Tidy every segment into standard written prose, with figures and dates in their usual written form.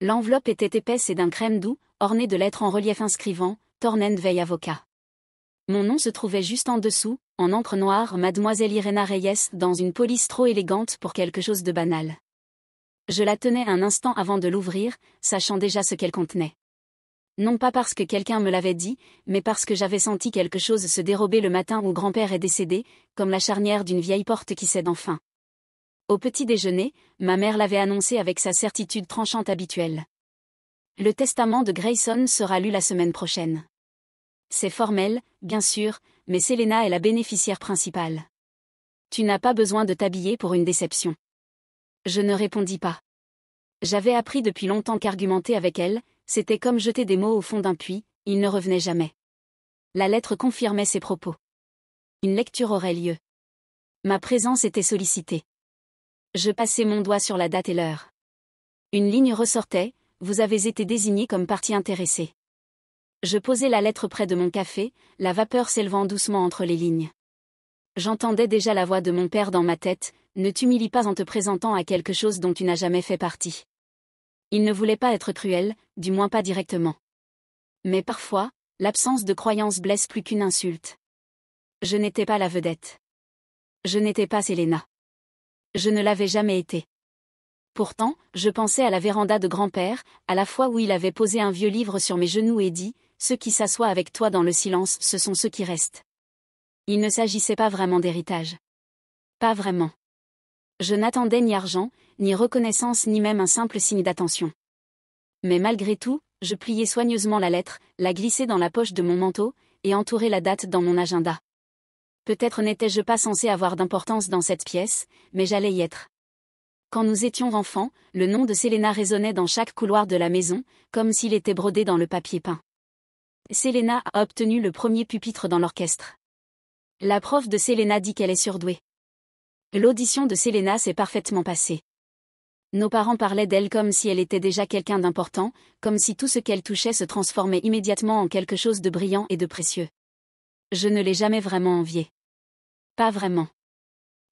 L'enveloppe était épaisse et d'un crème doux, ornée de lettres en relief inscrivant « Tornend Veil Avocat ». Mon nom se trouvait juste en dessous, en encre noire, Mademoiselle Irena Reyes, dans une police trop élégante pour quelque chose de banal. Je la tenais un instant avant de l'ouvrir, sachant déjà ce qu'elle contenait. Non pas parce que quelqu'un me l'avait dit, mais parce que j'avais senti quelque chose se dérober le matin où grand-père est décédé, comme la charnière d'une vieille porte qui cède enfin. Au petit déjeuner, ma mère l'avait annoncé avec sa certitude tranchante habituelle. Le testament de Grayson sera lu la semaine prochaine. C'est formel, bien sûr, mais Selena est la bénéficiaire principale. Tu n'as pas besoin de t'habiller pour une déception. Je ne répondis pas. J'avais appris depuis longtemps qu'argumenter avec elle, c'était comme jeter des mots au fond d'un puits, ils ne revenaient jamais. La lettre confirmait ses propos. Une lecture aurait lieu. Ma présence était sollicitée. Je passai mon doigt sur la date et l'heure. Une ligne ressortait, vous avez été désigné comme partie intéressée. Je posai la lettre près de mon café, la vapeur s'élevant doucement entre les lignes. J'entendais déjà la voix de mon père dans ma tête, ne t'humilie pas en te présentant à quelque chose dont tu n'as jamais fait partie. Il ne voulait pas être cruel, du moins pas directement. Mais parfois, l'absence de croyance blesse plus qu'une insulte. Je n'étais pas la vedette. Je n'étais pas Selena. Je ne l'avais jamais été. Pourtant, je pensais à la véranda de grand-père, à la fois où il avait posé un vieux livre sur mes genoux et dit « Ceux qui s'assoient avec toi dans le silence, ce sont ceux qui restent. » Il ne s'agissait pas vraiment d'héritage. Pas vraiment. Je n'attendais ni argent, ni reconnaissance ni même un simple signe d'attention. Mais malgré tout, je pliai soigneusement la lettre, la glissai dans la poche de mon manteau, et entourai la date dans mon agenda. Peut-être n'étais-je pas censé avoir d'importance dans cette pièce, mais j'allais y être. Quand nous étions enfants, le nom de Selena résonnait dans chaque couloir de la maison, comme s'il était brodé dans le papier peint. Selena a obtenu le premier pupitre dans l'orchestre. La prof de Selena dit qu'elle est surdouée. L'audition de Selena s'est parfaitement passée. Nos parents parlaient d'elle comme si elle était déjà quelqu'un d'important, comme si tout ce qu'elle touchait se transformait immédiatement en quelque chose de brillant et de précieux. Je ne l'ai jamais vraiment enviée. Pas vraiment.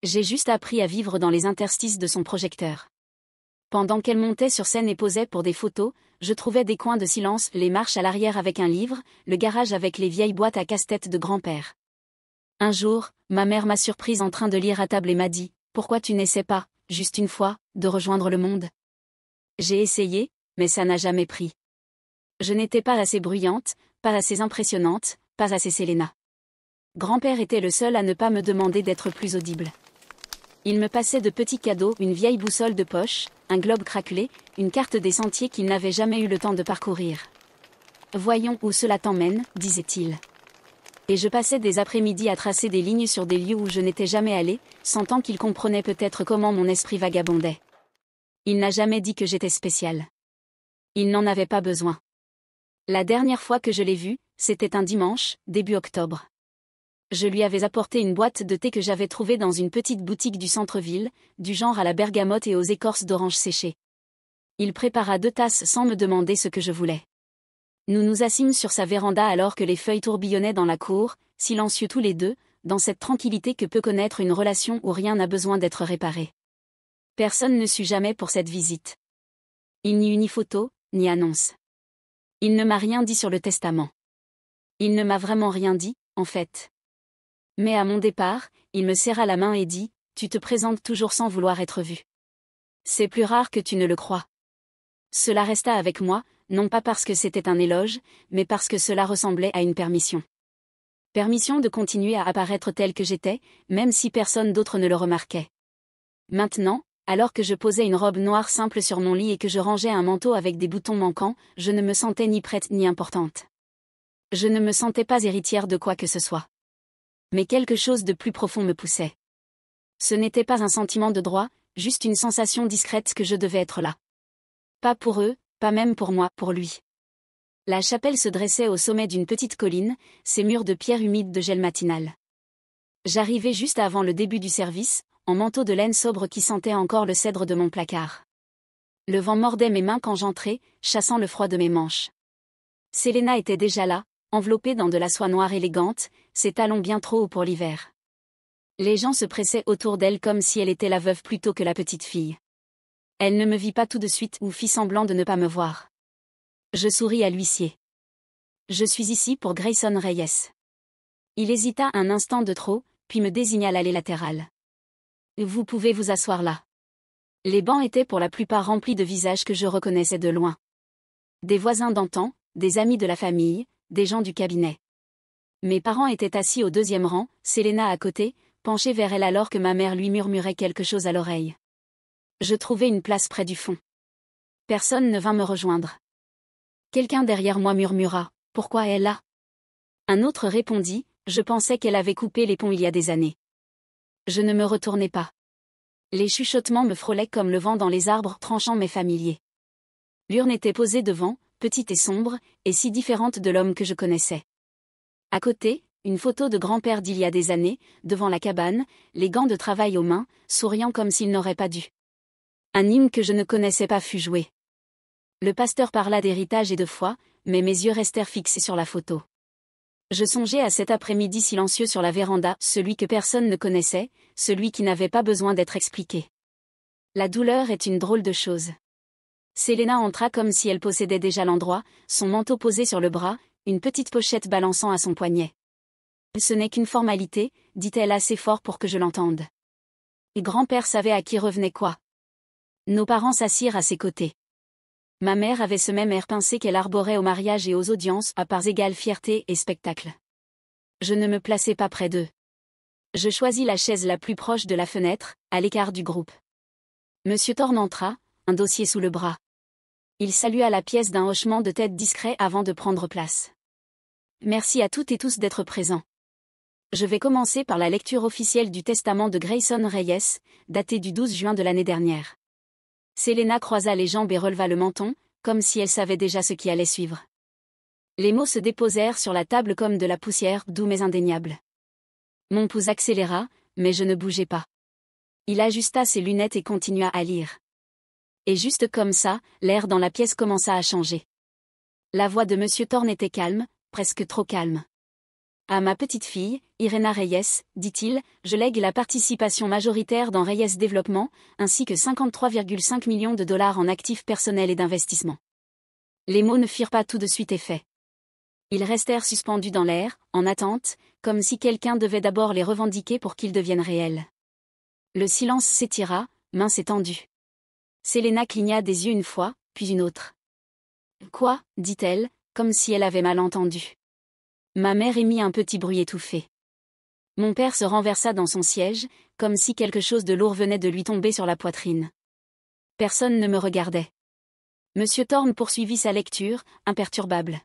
J'ai juste appris à vivre dans les interstices de son projecteur. Pendant qu'elle montait sur scène et posait pour des photos, je trouvais des coins de silence, les marches à l'arrière avec un livre, le garage avec les vieilles boîtes à casse-tête de grand-père. Un jour, ma mère m'a surprise en train de lire à table et m'a dit « Pourquoi tu n'essaies pas, juste une fois, de rejoindre le monde ?» J'ai essayé, mais ça n'a jamais pris. Je n'étais pas assez bruyante, pas assez impressionnante, pas assez Selena. Grand-père était le seul à ne pas me demander d'être plus audible. Il me passait de petits cadeaux, une vieille boussole de poche, un globe craquelé, une carte des sentiers qu'il n'avait jamais eu le temps de parcourir. « Voyons où cela t'emmène », disait-il. Et je passais des après-midi à tracer des lignes sur des lieux où je n'étais jamais allé, sentant qu'il comprenait peut-être comment mon esprit vagabondait. Il n'a jamais dit que j'étais spéciale. Il n'en avait pas besoin. La dernière fois que je l'ai vu, c'était un dimanche, début octobre. Je lui avais apporté une boîte de thé que j'avais trouvée dans une petite boutique du centre-ville, du genre à la bergamote et aux écorces d'orange séchées. Il prépara 2 tasses sans me demander ce que je voulais. Nous nous assîmes sur sa véranda alors que les feuilles tourbillonnaient dans la cour, silencieux tous les deux, dans cette tranquillité que peut connaître une relation où rien n'a besoin d'être réparé. Personne ne sut jamais pour cette visite. Il n'y eut ni photo, ni annonce. Il ne m'a rien dit sur le testament. Il ne m'a vraiment rien dit, en fait. Mais à mon départ, il me serra la main et dit « Tu te présentes toujours sans vouloir être vu. C'est plus rare que tu ne le crois. » Cela resta avec moi, non pas parce que c'était un éloge, mais parce que cela ressemblait à une permission. Permission de continuer à apparaître tel que j'étais, même si personne d'autre ne le remarquait. Maintenant, alors que je posais une robe noire simple sur mon lit et que je rangeais un manteau avec des boutons manquants, je ne me sentais ni prête ni importante. Je ne me sentais pas héritière de quoi que ce soit. Mais quelque chose de plus profond me poussait. Ce n'était pas un sentiment de droit, juste une sensation discrète que je devais être là. Pas pour eux, pas même pour moi, pour lui. La chapelle se dressait au sommet d'une petite colline, ses murs de pierre humide de gel matinal. J'arrivai juste avant le début du service, en manteau de laine sobre qui sentait encore le cèdre de mon placard. Le vent mordait mes mains quand j'entrais, chassant le froid de mes manches. Selena était déjà là, enveloppée dans de la soie noire élégante, ses talons bien trop hauts pour l'hiver. Les gens se pressaient autour d'elle comme si elle était la veuve plutôt que la petite fille. Elle ne me vit pas tout de suite ou fit semblant de ne pas me voir. Je souris à l'huissier. Je suis ici pour Grayson Reyes. Il hésita un instant de trop, puis me désigna l'allée latérale. Vous pouvez vous asseoir là. Les bancs étaient pour la plupart remplis de visages que je reconnaissais de loin. Des voisins d'antan, des amis de la famille, des gens du cabinet. Mes parents étaient assis au deuxième rang, Selena à côté, penchée vers elle alors que ma mère lui murmurait quelque chose à l'oreille. Je trouvai une place près du fond. Personne ne vint me rejoindre. Quelqu'un derrière moi murmura « Pourquoi elle là ?» Un autre répondit « Je pensais qu'elle avait coupé les ponts il y a des années. » Je ne me retournai pas. Les chuchotements me frôlaient comme le vent dans les arbres tranchant mes familiers. L'urne était posée devant, petite et sombre, et si différente de l'homme que je connaissais. À côté, une photo de grand-père d'il y a des années, devant la cabane, les gants de travail aux mains, souriant comme s'il n'aurait pas dû. Un hymne que je ne connaissais pas fut joué. Le pasteur parla d'héritage et de foi, mais mes yeux restèrent fixés sur la photo. Je songeais à cet après-midi silencieux sur la véranda, celui que personne ne connaissait, celui qui n'avait pas besoin d'être expliqué. La douleur est une drôle de chose. Selena entra comme si elle possédait déjà l'endroit, son manteau posé sur le bras, une petite pochette balançant à son poignet. Ce n'est qu'une formalité, dit-elle assez fort pour que je l'entende. Et grand-père savait à qui revenait quoi. Nos parents s'assirent à ses côtés. Ma mère avait ce même air pincé qu'elle arborait au mariage et aux audiences, à parts égales fierté et spectacle. Je ne me plaçai pas près d'eux. Je choisis la chaise la plus proche de la fenêtre, à l'écart du groupe. Monsieur Thorne entra, un dossier sous le bras. Il salua la pièce d'un hochement de tête discret avant de prendre place. Merci à toutes et tous d'être présents. Je vais commencer par la lecture officielle du testament de Grayson Reyes, daté du 12 juin de l'année dernière. Selena croisa les jambes et releva le menton, comme si elle savait déjà ce qui allait suivre. Les mots se déposèrent sur la table comme de la poussière, doux mais indéniable. Mon pouls accéléra, mais je ne bougeais pas. Il ajusta ses lunettes et continua à lire. Et juste comme ça, l'air dans la pièce commença à changer. La voix de Monsieur Thorne était calme, presque trop calme. À ma petite fille, Irena Reyes, dit-il, je lègue la participation majoritaire dans Reyes Développement, ainsi que 53,5 millions de dollars en actifs personnels et d'investissement. Les mots ne firent pas tout de suite effet. Ils restèrent suspendus dans l'air, en attente, comme si quelqu'un devait d'abord les revendiquer pour qu'ils deviennent réels. Le silence s'étira, mince et tendu. Selena cligna des yeux une fois, puis une autre. « Quoi » dit-elle, comme si elle avait mal entendu. Ma mère émit un petit bruit étouffé. Mon père se renversa dans son siège, comme si quelque chose de lourd venait de lui tomber sur la poitrine. Personne ne me regardait. Monsieur Thorne poursuivit sa lecture, imperturbable.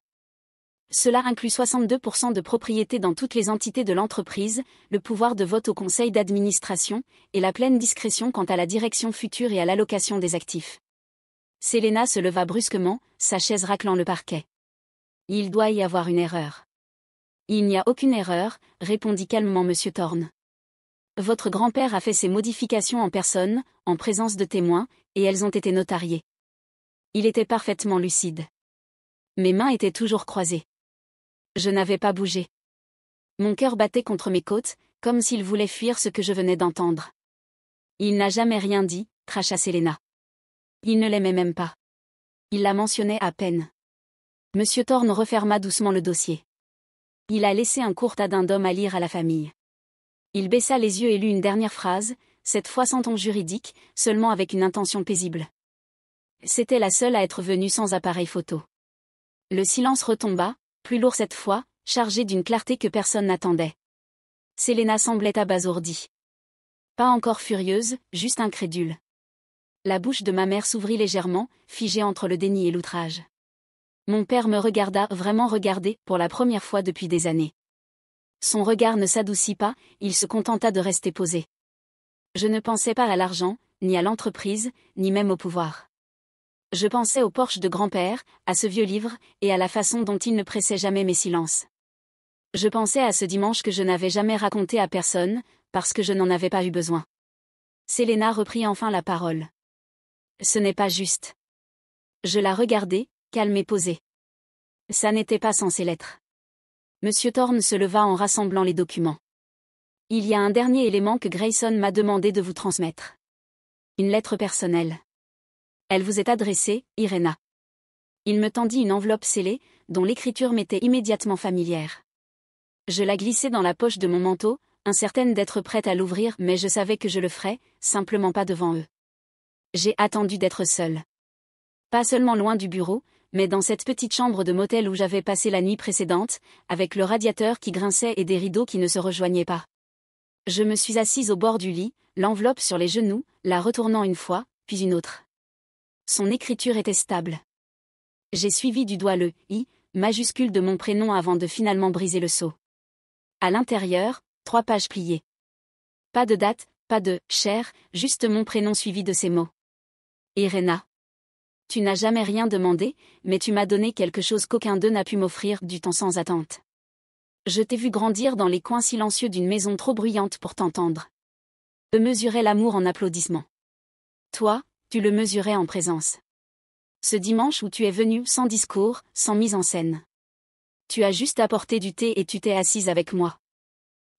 Cela inclut 62% de propriété dans toutes les entités de l'entreprise, le pouvoir de vote au conseil d'administration, et la pleine discrétion quant à la direction future et à l'allocation des actifs. Selena se leva brusquement, sa chaise raclant le parquet. Il doit y avoir une erreur. Il n'y a aucune erreur, répondit calmement Monsieur Thorne. Votre grand-père a fait ces modifications en personne, en présence de témoins, et elles ont été notariées. Il était parfaitement lucide. Mes mains étaient toujours croisées. Je n'avais pas bougé. Mon cœur battait contre mes côtes, comme s'il voulait fuir ce que je venais d'entendre. Il n'a jamais rien dit, cracha Selena. Il ne l'aimait même pas. Il la mentionnait à peine. Monsieur Thorne referma doucement le dossier. Il a laissé un court addendum à lire à la famille. Il baissa les yeux et lut une dernière phrase, cette fois sans ton juridique, seulement avec une intention paisible. C'était la seule à être venue sans appareil photo. Le silence retomba, plus lourd cette fois, chargé d'une clarté que personne n'attendait. Selena semblait abasourdie. Pas encore furieuse, juste incrédule. La bouche de ma mère s'ouvrit légèrement, figée entre le déni et l'outrage. Mon père me regarda, vraiment regardé, pour la première fois depuis des années. Son regard ne s'adoucit pas, il se contenta de rester posé. Je ne pensais pas à l'argent, ni à l'entreprise, ni même au pouvoir. Je pensais au Porsche de grand-père, à ce vieux livre, et à la façon dont il ne pressait jamais mes silences. Je pensais à ce dimanche que je n'avais jamais raconté à personne, parce que je n'en avais pas eu besoin. Selena reprit enfin la parole. Ce n'est pas juste. Je la regardai, calme et posée. Ça n'était pas censé l'être. Monsieur Thorne se leva en rassemblant les documents. Il y a un dernier élément que Grayson m'a demandé de vous transmettre. Une lettre personnelle. Elle vous est adressée, Irena. Il me tendit une enveloppe scellée, dont l'écriture m'était immédiatement familière. Je la glissai dans la poche de mon manteau, incertaine d'être prête à l'ouvrir, mais je savais que je le ferais, simplement pas devant eux. J'ai attendu d'être seule. Pas seulement loin du bureau, mais dans cette petite chambre de motel où j'avais passé la nuit précédente, avec le radiateur qui grinçait et des rideaux qui ne se rejoignaient pas. Je me suis assise au bord du lit, l'enveloppe sur les genoux, la retournant une fois, puis une autre. Son écriture était stable. J'ai suivi du doigt le « I » majuscule de mon prénom avant de finalement briser le sceau. À l'intérieur, 3 pages pliées. Pas de date, pas de « cher », juste mon prénom suivi de ces mots. Irena. Tu n'as jamais rien demandé, mais tu m'as donné quelque chose qu'aucun d'eux n'a pu m'offrir, du temps sans attente. Je t'ai vu grandir dans les coins silencieux d'une maison trop bruyante pour t'entendre. Eux mesuraient l'amour en applaudissements. Toi, tu le mesurais en présence. Ce dimanche où tu es venu sans discours, sans mise en scène. Tu as juste apporté du thé et tu t'es assise avec moi.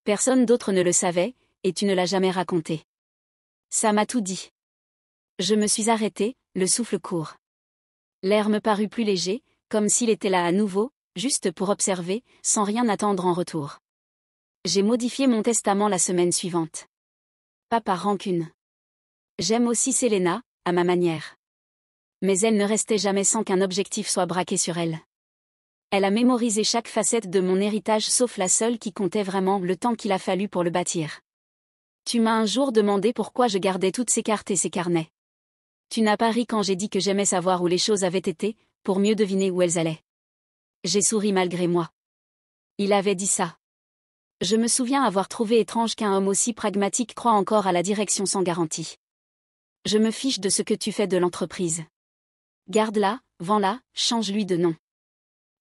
Personne d'autre ne le savait, et tu ne l'as jamais raconté. Ça m'a tout dit. Je me suis arrêtée, le souffle court. L'air me parut plus léger, comme s'il était là à nouveau, juste pour observer, sans rien attendre en retour. J'ai modifié mon testament la semaine suivante. Pas par rancune. J'aime aussi Selena, à ma manière. Mais elle ne restait jamais sans qu'un objectif soit braqué sur elle. Elle a mémorisé chaque facette de mon héritage sauf la seule qui comptait vraiment, le temps qu'il a fallu pour le bâtir. Tu m'as un jour demandé pourquoi je gardais toutes ces cartes et ces carnets. Tu n'as pas ri quand j'ai dit que j'aimais savoir où les choses avaient été, pour mieux deviner où elles allaient. J'ai souri malgré moi. Il avait dit ça. Je me souviens avoir trouvé étrange qu'un homme aussi pragmatique croie encore à la direction sans garantie. Je me fiche de ce que tu fais de l'entreprise. Garde-la, vends-la, change-lui de nom.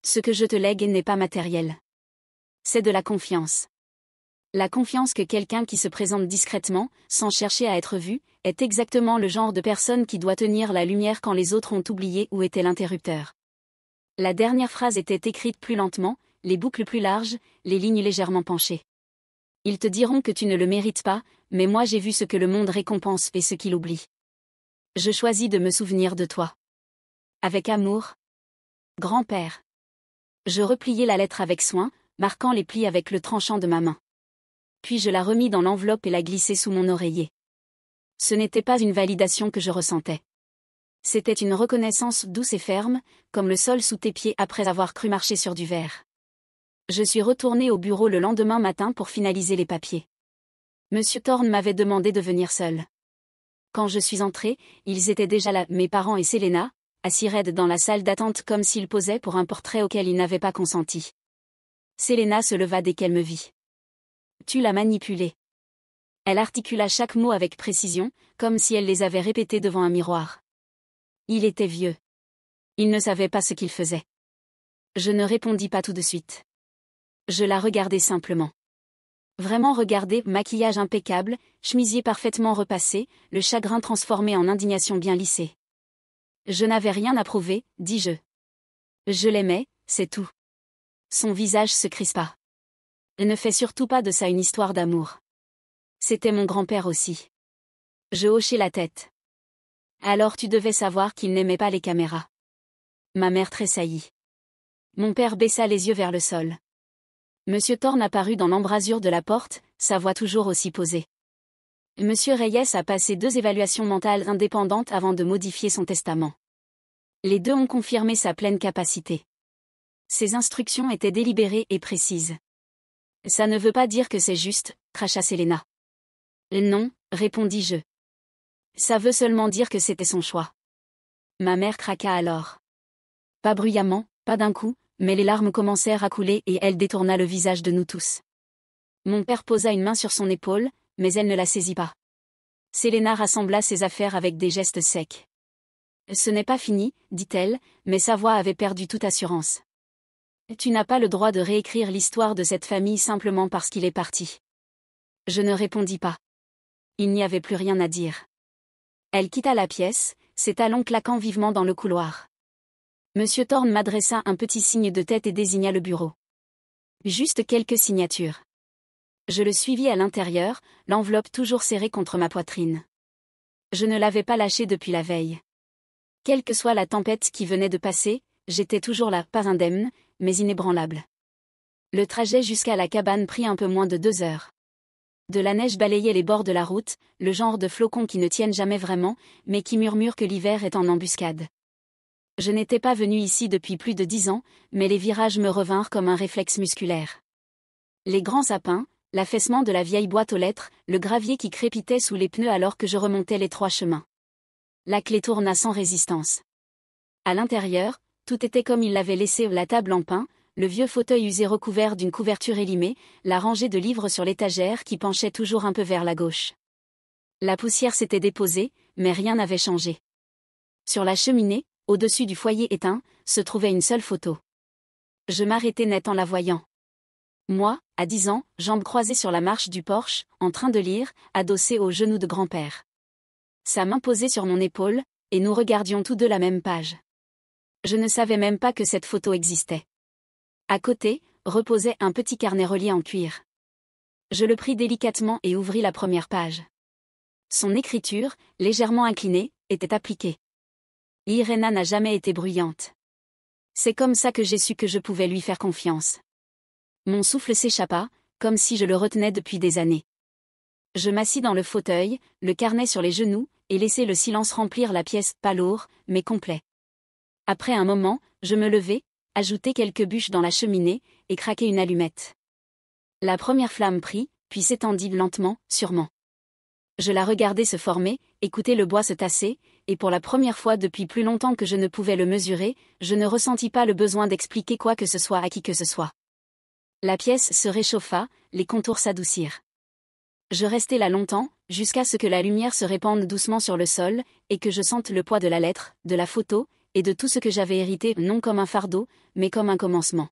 Ce que je te lègue n'est pas matériel. C'est de la confiance. La confiance que quelqu'un qui se présente discrètement, sans chercher à être vu, est exactement le genre de personne qui doit tenir la lumière quand les autres ont oublié où était l'interrupteur. La dernière phrase était écrite plus lentement, les boucles plus larges, les lignes légèrement penchées. Ils te diront que tu ne le mérites pas, mais moi j'ai vu ce que le monde récompense et ce qu'il oublie. Je choisis de me souvenir de toi. Avec amour. Grand-père. Je repliai la lettre avec soin, marquant les plis avec le tranchant de ma main. Puis je la remis dans l'enveloppe et la glissai sous mon oreiller. Ce n'était pas une validation que je ressentais. C'était une reconnaissance douce et ferme, comme le sol sous tes pieds après avoir cru marcher sur du verre. Je suis retournée au bureau le lendemain matin pour finaliser les papiers. Monsieur Thorne m'avait demandé de venir seul. Quand je suis entrée, ils étaient déjà là, mes parents et Selena, assis raides dans la salle d'attente comme s'ils posaient pour un portrait auquel ils n'avaient pas consenti. Selena se leva dès qu'elle me vit. Tu l'as manipulée. Elle articula chaque mot avec précision, comme si elle les avait répétés devant un miroir. Il était vieux. Il ne savait pas ce qu'il faisait. Je ne répondis pas tout de suite. Je la regardai simplement. Vraiment regarder, maquillage impeccable, chemisier parfaitement repassé, le chagrin transformé en indignation bien lissée. Je n'avais rien à prouver, dis-je. Je l'aimais, c'est tout. Son visage se crispa. Ne fais surtout pas de ça une histoire d'amour. C'était mon grand-père aussi. Je hochai la tête. Alors tu devais savoir qu'il n'aimait pas les caméras. Ma mère tressaillit. Mon père baissa les yeux vers le sol. Monsieur Thorne apparut dans l'embrasure de la porte, sa voix toujours aussi posée. Monsieur Reyes a passé 2 évaluations mentales indépendantes avant de modifier son testament. Les 2 ont confirmé sa pleine capacité. Ses instructions étaient délibérées et précises. Ça ne veut pas dire que c'est juste, cracha Selena. Non, répondis-je. Ça veut seulement dire que c'était son choix. Ma mère craqua alors. Pas bruyamment, pas d'un coup, mais les larmes commencèrent à couler et elle détourna le visage de nous tous. Mon père posa une main sur son épaule, mais elle ne la saisit pas. Selena rassembla ses affaires avec des gestes secs. Ce n'est pas fini, dit-elle, mais sa voix avait perdu toute assurance. Tu n'as pas le droit de réécrire l'histoire de cette famille simplement parce qu'il est parti. Je ne répondis pas. Il n'y avait plus rien à dire. Elle quitta la pièce, ses talons claquant vivement dans le couloir. Monsieur Thorne m'adressa un petit signe de tête et désigna le bureau. Juste quelques signatures. Je le suivis à l'intérieur, l'enveloppe toujours serrée contre ma poitrine. Je ne l'avais pas lâchée depuis la veille. Quelle que soit la tempête qui venait de passer, j'étais toujours là, pas indemne, mais inébranlable. Le trajet jusqu'à la cabane prit un peu moins de 2 heures. De la neige balayait les bords de la route, le genre de flocons qui ne tiennent jamais vraiment, mais qui murmurent que l'hiver est en embuscade. Je n'étais pas venu ici depuis plus de 10 ans, mais les virages me revinrent comme un réflexe musculaire. Les grands sapins, l'affaissement de la vieille boîte aux lettres, le gravier qui crépitait sous les pneus alors que je remontais l'étroit chemin. La clé tourna sans résistance. À l'intérieur, tout était comme il l'avait laissé, la table en pin, le vieux fauteuil usé recouvert d'une couverture élimée, la rangée de livres sur l'étagère qui penchait toujours un peu vers la gauche. La poussière s'était déposée, mais rien n'avait changé. Sur la cheminée, au-dessus du foyer éteint, se trouvait une seule photo. Je m'arrêtai net en la voyant. Moi, à 10 ans, jambes croisées sur la marche du porche, en train de lire, adossé au genou de grand-père. Sa main posée sur mon épaule, et nous regardions tous deux la même page. Je ne savais même pas que cette photo existait. À côté, reposait un petit carnet relié en cuir. Je le pris délicatement et ouvris la première page. Son écriture, légèrement inclinée, était appliquée. Irena n'a jamais été bruyante. C'est comme ça que j'ai su que je pouvais lui faire confiance. Mon souffle s'échappa, comme si je le retenais depuis des années. Je m'assis dans le fauteuil, le carnet sur les genoux, et laissai le silence remplir la pièce, pas lourd, mais complet. Après un moment, je me levai, ajoutai quelques bûches dans la cheminée, et craquai une allumette. La première flamme prit, puis s'étendit lentement, sûrement. Je la regardai se former, écoutai le bois se tasser, et pour la première fois depuis plus longtemps que je ne pouvais le mesurer, je ne ressentis pas le besoin d'expliquer quoi que ce soit à qui que ce soit. La pièce se réchauffa, les contours s'adoucirent. Je restai là longtemps, jusqu'à ce que la lumière se répande doucement sur le sol, et que je sente le poids de la lettre, de la photo, et de tout ce que j'avais hérité non comme un fardeau, mais comme un commencement.